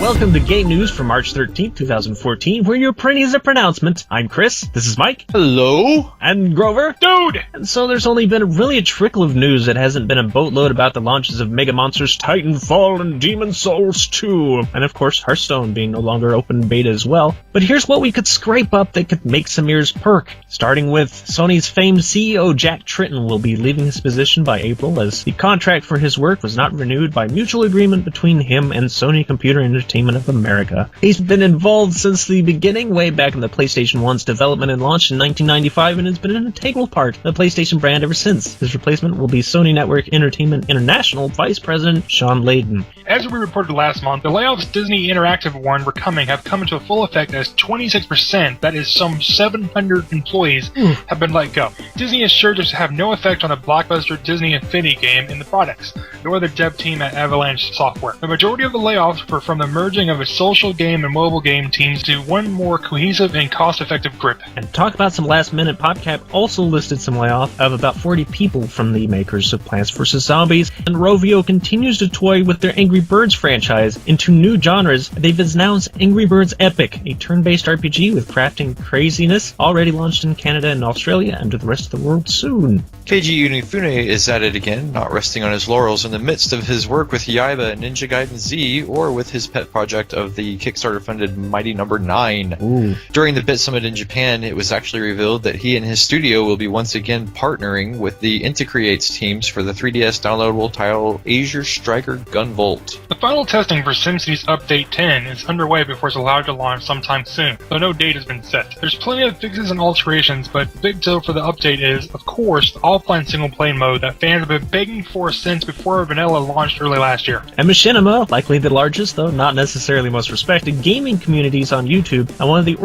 Welcome to Game News for March 13th, 2014, where your Prinny is a pronouncement. I'm Chris, this is Mike. Hello. And Grover. Dude! And so there's only been a trickle of news that hasn't been a boatload about the launches of Mega Monsters Titanfall and Demon's Souls 2. And of course, Hearthstone being no longer open beta as well. But here's what we could scrape up that could make some ears perk. Starting with Sony's famed CEO Jack Tretton will be leaving his position by April, as the contract for his work was not renewed by mutual agreement between him and Sony Computer Entertainment of America. He's been involved since the beginning, way back in the PlayStation 1's development and launch in 1995, and has been an integral part of the PlayStation brand ever since. His replacement will be Sony Network Entertainment International Vice President Sean Layden. As we reported last month, the layoffs Disney Interactive warned were coming have come into full effect as 26%, that is some 700 employees, have been let go. Disney assured us to have no effect on the blockbuster Disney Infinity game in the products, nor the dev team at Avalanche Software. The majority of the layoffs were from the merging of a social game and mobile game teams to one more cohesive and cost-effective grip. And talk about some last-minute, PopCap also listed some layoff of about 40 people from the makers of Plants vs. Zombies, and Rovio continues to toy with their Angry Birds franchise into new genres. They've announced Angry Birds Epic, a turn-based RPG with crafting craziness, already launched in Canada and Australia and to the rest of the world soon. Keiji Inafune is at it again, not resting on his laurels in the midst of his work with Yaiba and Ninja Gaiden Z, or with his pet project of the Kickstarter-funded Mighty No. 9. Ooh. During the Bit Summit in Japan, it was actually revealed that he and his studio will be once again partnering with the Inticreates teams for the 3DS downloadable title Azure Striker Gunvolt. The final testing for SimCity's Update 10 is underway before it's allowed to launch sometime soon, though no date has been set. There's plenty of fixes and alterations, but the big deal for the update is, of course, the offline single-player mode that fans have been begging for since before Vanilla launched early last year. And Machinima, likely the largest, though not necessarily most respected, gaming communities on YouTube, and one of the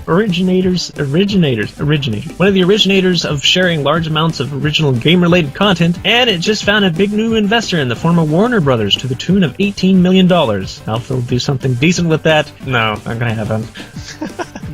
originators of sharing large amounts of original game-related content, and it just found a big new investor in the form of Warner Brothers to the tune of $18 million. Now if they'll do something decent with that, no, not gonna happen.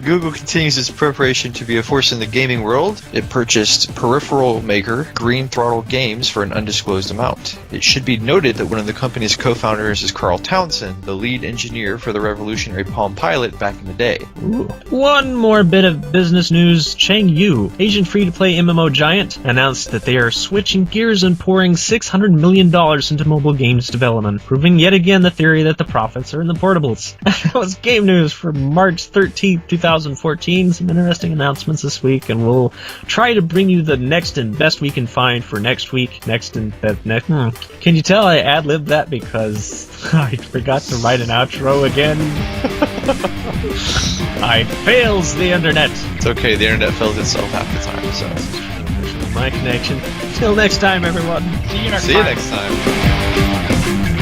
Google continues its preparation to be a force in the gaming world. It purchased peripheral maker Green Throttle Games for an undisclosed amount. It should be noted that one of the company's co-founders is Carl Townsend, the lead engineer for the revolutionary Palm Pilot back in the day. Ooh. One more bit of business news. Chengyu, Asian free-to-play MMO giant, announced that they are switching gears and pouring $600 million into mobile games development, proving yet again the theory that the profits are in the portables. That was game news for March 13th, 2014. Some interesting announcements this week, and we'll try to bring you the next and best we can find for next week. Can you tell I ad-libbed that because I forgot to write an outro again? I fails the internet. It's okay, the internet fails itself half the time, so. My connection. Till next time, everyone. See you next See you next time.